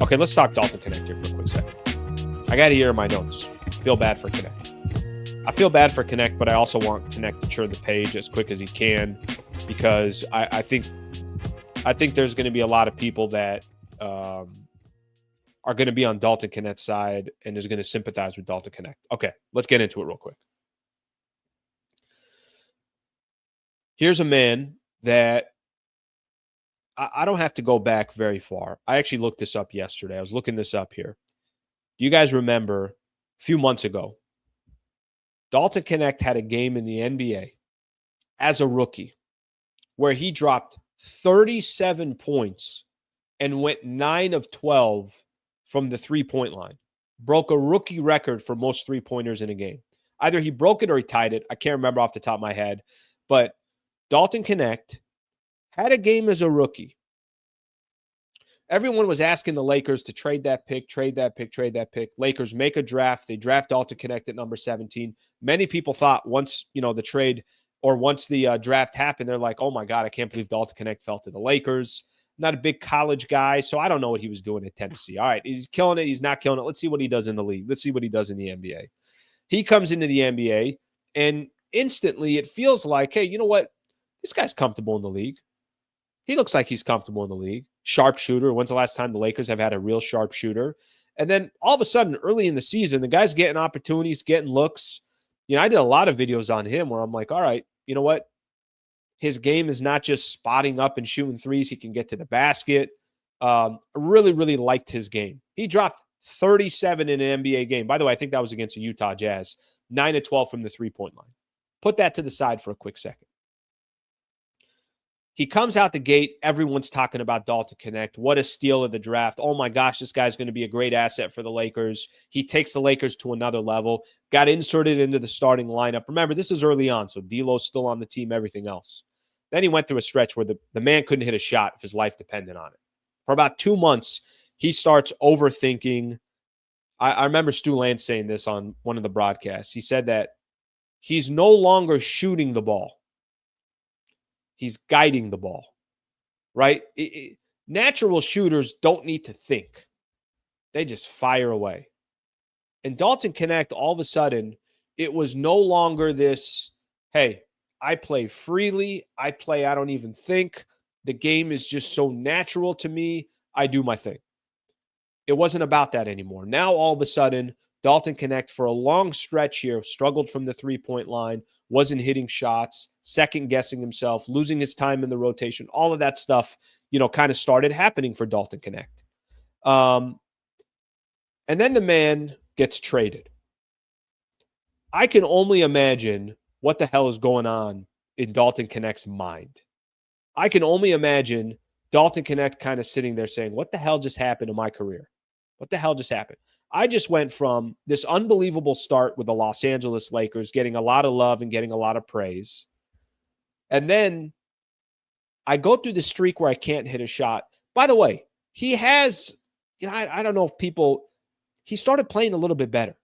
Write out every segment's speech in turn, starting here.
Okay, let's talk Dalton Knecht here for a quick second. I got to hear my notes. Feel bad for Knecht. I feel bad for Knecht, but I also want Knecht to turn the page as quick as he can because I think there's going to be a lot of people that are going to be on Dalton Knecht's side and is going to sympathize with Dalton Knecht. Okay, let's get into it real quick. Here's a man that I don't have to go back very far. I actually looked this up yesterday. I was looking this up here. Do you guys remember a few months ago, Dalton Knecht had a game in the NBA as a rookie where he dropped 37 points and went 9 of 12 from the three-point line. Broke a rookie record for most three-pointers in a game. Either he broke it or he tied it. I can't remember off the top of my head. But Dalton Knecht had a game as a rookie. Everyone was asking the Lakers to trade that pick. Lakers make a draft. They draft Dalton Knecht at number 17. Many people thought once, the trade or once the draft happened, they're like, oh my God, I can't believe Dalton Knecht fell to the Lakers. Not a big college guy, so I don't know what he was doing at Tennessee. All right, he's killing it. He's not killing it. Let's see what he does in the league. Let's see what he does in the NBA. He comes into the NBA, and instantly it feels like, hey, you know what? This guy's comfortable in the league. He looks like he's comfortable in the league. Sharp shooter. When's the last time the Lakers have had a real sharp shooter? And then all of a sudden, early in the season, the guy's getting opportunities, getting looks. I did a lot of videos on him where I'm like, all right, you know what? His game is not just spotting up and shooting threes. He can get to the basket. Really, really liked his game. He dropped 37 in an NBA game. By the way, I think that was against the Utah Jazz. 9 of 12 from the three-point line. Put that to the side for a quick second. He comes out the gate. Everyone's talking about Dalton Knecht. What a steal of the draft. Oh my gosh, this guy's going to be a great asset for the Lakers. He takes the Lakers to another level. Got inserted into the starting lineup. Remember, this is early on, so D'Lo's still on the team, everything else. Then he went through a stretch where the man couldn't hit a shot if his life depended on it. For about 2 months, he starts overthinking. I remember Stu Lance saying this on one of the broadcasts. He said that he's no longer shooting the ball. He's guiding the ball, right? Natural shooters don't need to think. They just fire away. And Dalton Knecht, all of a sudden, it was no longer this, hey, I play freely. I don't even think. The game is just so natural to me. I do my thing. It wasn't about that anymore. Now, all of a sudden, Dalton Knecht, for a long stretch here, struggled from the three-point line, wasn't hitting shots, second-guessing himself, losing his time in the rotation. All of that stuff, kind of started happening for Dalton Knecht. And then the man gets traded. I can only imagine what the hell is going on in Dalton Knecht's mind. I can only imagine Dalton Knecht kind of sitting there saying, what the hell just happened to my career? What the hell just happened? I just went from this unbelievable start with the Los Angeles Lakers, getting a lot of love and getting a lot of praise. And then I go through the streak where I can't hit a shot. By the way, he has, I don't know if he started playing a little bit better.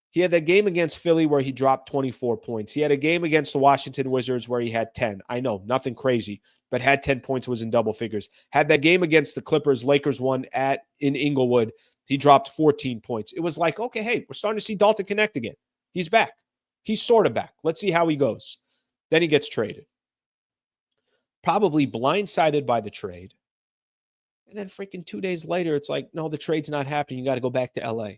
He had that game against Philly where he dropped 24 points. He had a game against the Washington Wizards where he had 10. I know, nothing crazy, but had 10 points, was in double figures. Had that game against the Clippers, Lakers won in Inglewood. He dropped 14 points. It was like, okay, hey, we're starting to see Dalton Knecht again. He's back. He's sort of back. Let's see how he goes. Then he gets traded. Probably blindsided by the trade. And then freaking 2 days later, it's like, no, the trade's not happening. You got to go back to LA.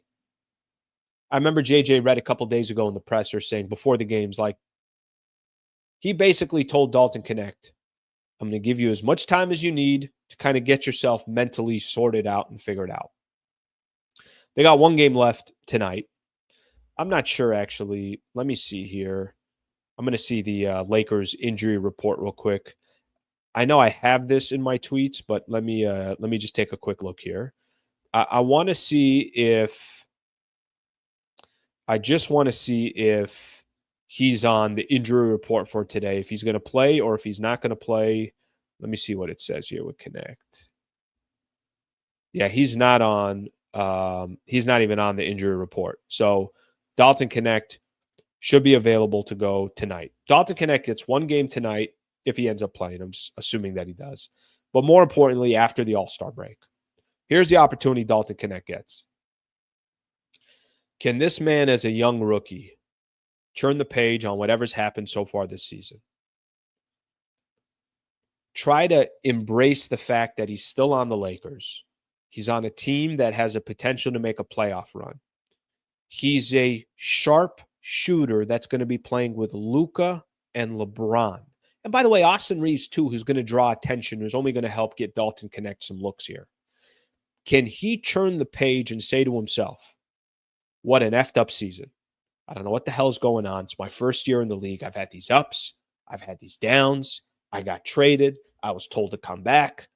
I remember JJ read a couple days ago in the presser saying before the games, like, he basically told Dalton Knecht, I'm going to give you as much time as you need to kind of get yourself mentally sorted out and figured out. They got one game left tonight. I'm not sure, actually. Let me see here. I'm going to see the Lakers injury report real quick. I know I have this in my tweets, but let me just take a quick look here. I want to see if he's on the injury report for today, if he's going to play or if he's not going to play. Let me see what it says here with Knecht. Yeah, he's not on. He's not even on the injury report. So Dalton Knecht should be available to go tonight. Dalton Knecht gets one game tonight if he ends up playing. I'm just assuming that he does. But more importantly, after the All-Star break. Here's the opportunity Dalton Knecht gets. Can this man, as a young rookie, turn the page on whatever's happened so far this season? Try to embrace the fact that he's still on the Lakers. He's on a team that has a potential to make a playoff run. He's a sharp shooter that's going to be playing with Luka and LeBron. And by the way, Austin Reeves, too, who's going to draw attention, who's only going to help get Dalton Knecht some looks here. Can he turn the page and say to himself, what an effed up season. I don't know what the hell's going on. It's my first year in the league. I've had these ups. I've had these downs. I got traded. I was told to come back.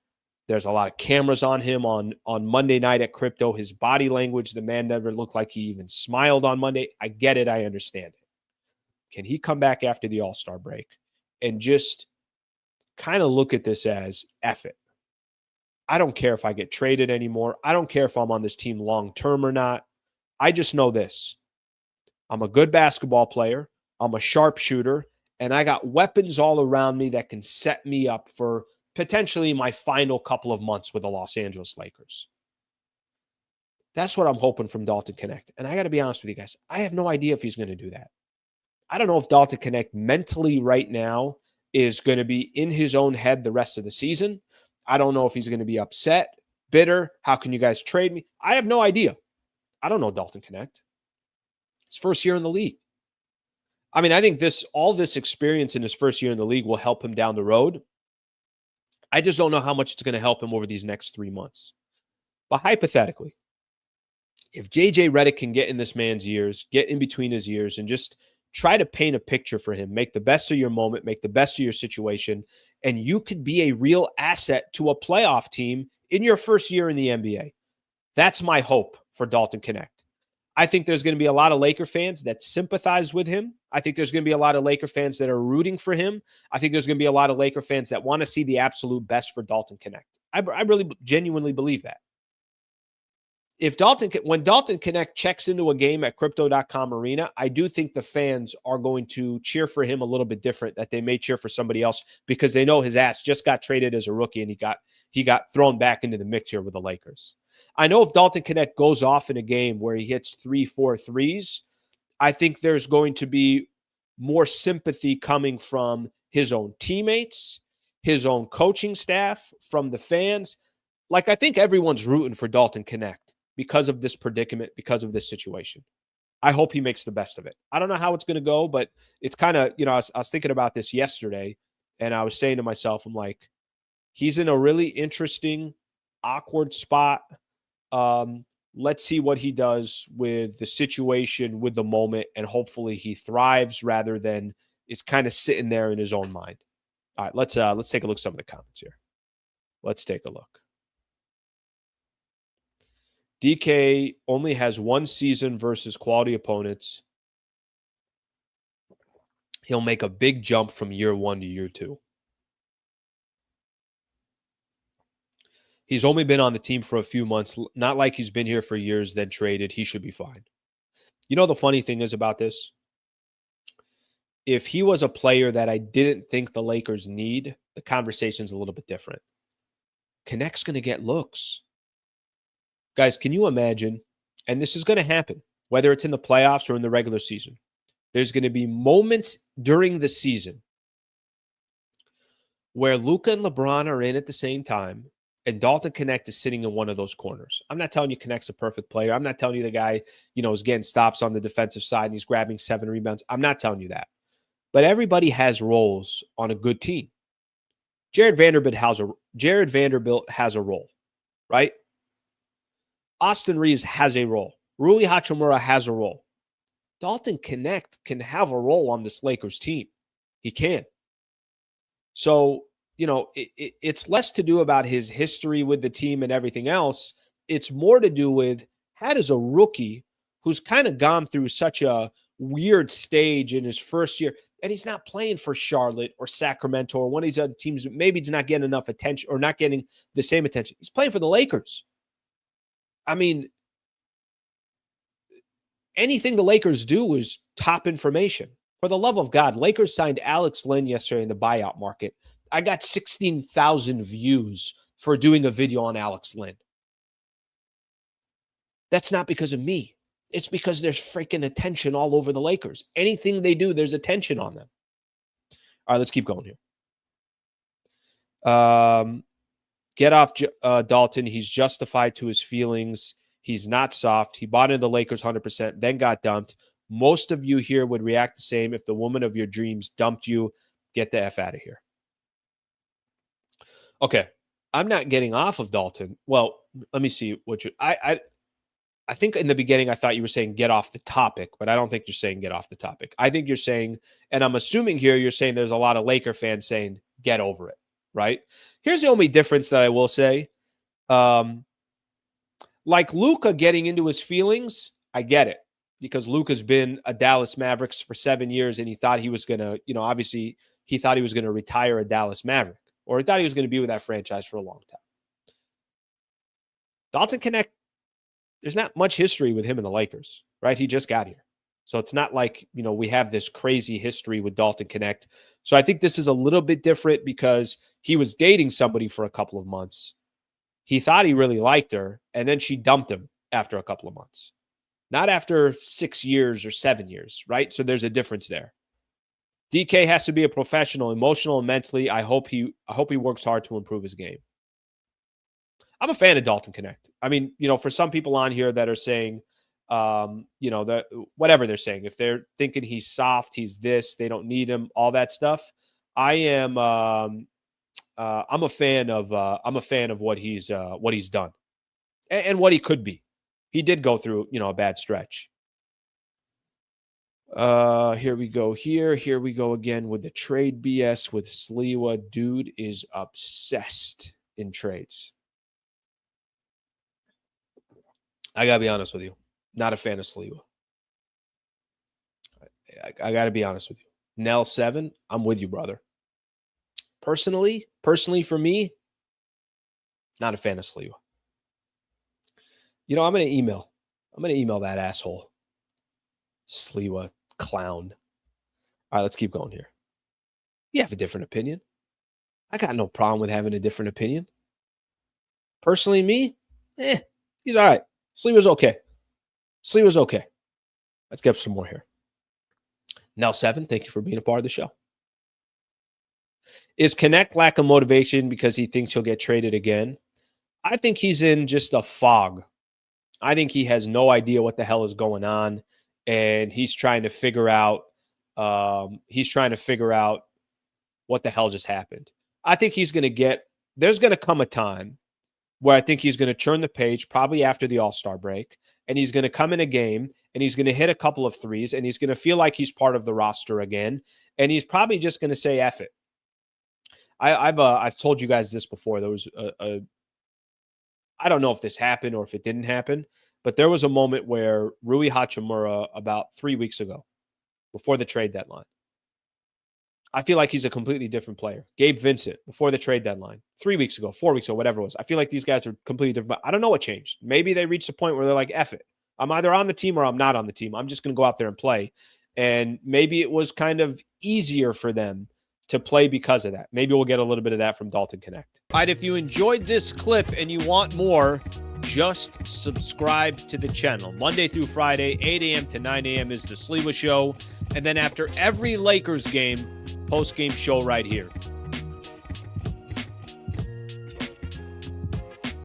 There's a lot of cameras on him on Monday night at Crypto. His body language, the man never looked like he even smiled on Monday. I get it. I understand it. Can he come back after the All-Star break and just kind of look at this as F it? I don't care if I get traded anymore. I don't care if I'm on this team long-term or not. I just know this. I'm a good basketball player. I'm a sharpshooter. And I got weapons all around me that can set me up for potentially my final couple of months with the Los Angeles Lakers. That's what I'm hoping from Dalton Knecht. And I got to be honest with you guys. I have no idea if he's going to do that. I don't know if Dalton Knecht mentally right now is going to be in his own head the rest of the season. I don't know if he's going to be upset, bitter. How can you guys trade me? I have no idea. I don't know Dalton Knecht. His first year in the league. I mean, I think all this experience in his first year in the league will help him down the road. I just don't know how much it's going to help him over these next 3 months. But hypothetically, if JJ Redick can get in this man's ears, get in between his ears, and just try to paint a picture for him, make the best of your moment, make the best of your situation, and you could be a real asset to a playoff team in your first year in the NBA. That's my hope for Dalton Knecht. I think there's going to be a lot of Laker fans that sympathize with him. I think there's going to be a lot of Laker fans that are rooting for him. I think there's going to be a lot of Laker fans that want to see the absolute best for Dalton Knecht. I really genuinely believe that. When Dalton Knecht checks into a game at Crypto.com Arena, I do think the fans are going to cheer for him a little bit different that they may cheer for somebody else because they know his ass just got traded as a rookie and he got thrown back into the mix here with the Lakers. I know if Dalton Knecht goes off in a game where he hits 3-4 threes, I think there's going to be more sympathy coming from his own teammates, his own coaching staff, from the fans. Like, I think everyone's rooting for Dalton Knecht because of this predicament, because of this situation. I hope he makes the best of it. I don't know how it's going to go, but it's kind of, I was thinking about this yesterday, and I was saying to myself, I'm like, he's in a really interesting, awkward spot. Let's see what he does with the situation, with the moment, and hopefully he thrives rather than is kind of sitting there in his own mind. All right, let's take a look at some of the comments here. Let's take a look. DK only has one season versus quality opponents. He'll make a big jump from year 1 to year 2. He's only been on the team for a few months, not like he's been here for years, then traded. He should be fine. You know, the funny thing is about this? If he was a player that I didn't think the Lakers need, the conversation's a little bit different. Knecht's going to get looks. Guys, can you imagine? And this is going to happen, whether it's in the playoffs or in the regular season. There's going to be moments during the season where Luka and LeBron are in at the same time, and Dalton Knecht is sitting in one of those corners. I'm not telling you Knecht's a perfect player. I'm not telling you the guy, is getting stops on the defensive side and he's grabbing 7 rebounds. I'm not telling you that. But everybody has roles on a good team. Jared Vanderbilt has a role, right? Austin Reeves has a role. Rui Hachimura has a role. Dalton Knecht can have a role on this Lakers team. He can. So, it's less to do about his history with the team and everything else. It's more to do with how does a rookie who's kind of gone through such a weird stage in his first year, and he's not playing for Charlotte or Sacramento or one of these other teams, maybe he's not getting enough attention or not getting the same attention. He's playing for the Lakers. I mean, anything the Lakers do is top information. For the love of God, Lakers signed Alex Len yesterday in the buyout market. I got 16,000 views for doing a video on Alex Len. That's not because of me. It's because there's freaking attention all over the Lakers. Anything they do, there's attention on them. All right, let's keep going here. Get off Dalton. He's justified to his feelings. He's not soft. He bought into the Lakers 100%, then got dumped. Most of you here would react the same if the woman of your dreams dumped you. Get the F out of here. Okay, I'm not getting off of Dalton. Well, let me see what you. I think in the beginning I thought you were saying get off the topic, but I don't think you're saying get off the topic. I think you're saying, and I'm assuming here you're saying there's a lot of Laker fans saying get over it, right? Here's the only difference that I will say. Like Luka getting into his feelings, I get it, because Luka's been a Dallas Mavericks for 7 years, and he thought he was going to, obviously he thought he was going to retire a Dallas Maverick, or he thought he was going to be with that franchise for a long time. Dalton Knecht, there's not much history with him in the Lakers, right? He just got here. So it's not like, we have this crazy history with Dalton Knecht. So I think this is a little bit different because he was dating somebody for a couple of months. He thought he really liked her, and then she dumped him after a couple of months. Not after 6 years or 7 years, right? So there's a difference there. DK has to be a professional, emotional and mentally. I hope he works hard to improve his game. I'm a fan of Dalton Knecht. I mean, for some people on here that are saying, that whatever they're saying, if they're thinking he's soft, he's this, they don't need him, all that stuff. I'm a fan of what he's done and what he could be. He did go through, a bad stretch. Here we go. Here we go again with the trade BS with Sliwa. Dude is obsessed in trades. I gotta be honest with you. Not a fan of Sliwa. I gotta be honest with you. Nell 7, I'm with you, brother. Personally for me, not a fan of Sliwa. I'm gonna email that asshole. Sliwa clown. All right, let's keep going here. You have a different opinion. I got no problem with having a different opinion. Personally, me, he's all right. Sliwa's okay. Let's get some more here. Nell 7, thank you for being a part of the show. Is Knecht lack of motivation because he thinks he'll get traded again? I think he's in just a fog. I think he has no idea what the hell is going on, and he's trying to figure out what the hell just happened. I think there's going to come a time where I think he's going to turn the page, probably after the All-Star break, and he's going to come in a game, and he's going to hit a couple of threes, and he's going to feel like he's part of the roster again, and he's probably just going to say F it. I've told you guys this before. There was I don't know if this happened or if it didn't happen, but there was a moment where Rui Hachimura about 3 weeks ago, before the trade deadline, I feel like he's a completely different player. Gabe Vincent, before the trade deadline, 3 weeks ago, 4 weeks ago, whatever it was. I feel like these guys are completely different. But I don't know what changed. Maybe they reached a point where they're like, F it. I'm either on the team or I'm not on the team. I'm just going to go out there and play. And maybe it was kind of easier for them to play because of that. Maybe we'll get a little bit of that from Dalton Knecht. All right, if you enjoyed this clip and you want more, just subscribe to the channel. Monday through Friday, 8 a.m. to 9 a.m. is the Sliwa Show. And then after every Lakers game, post-game show right here.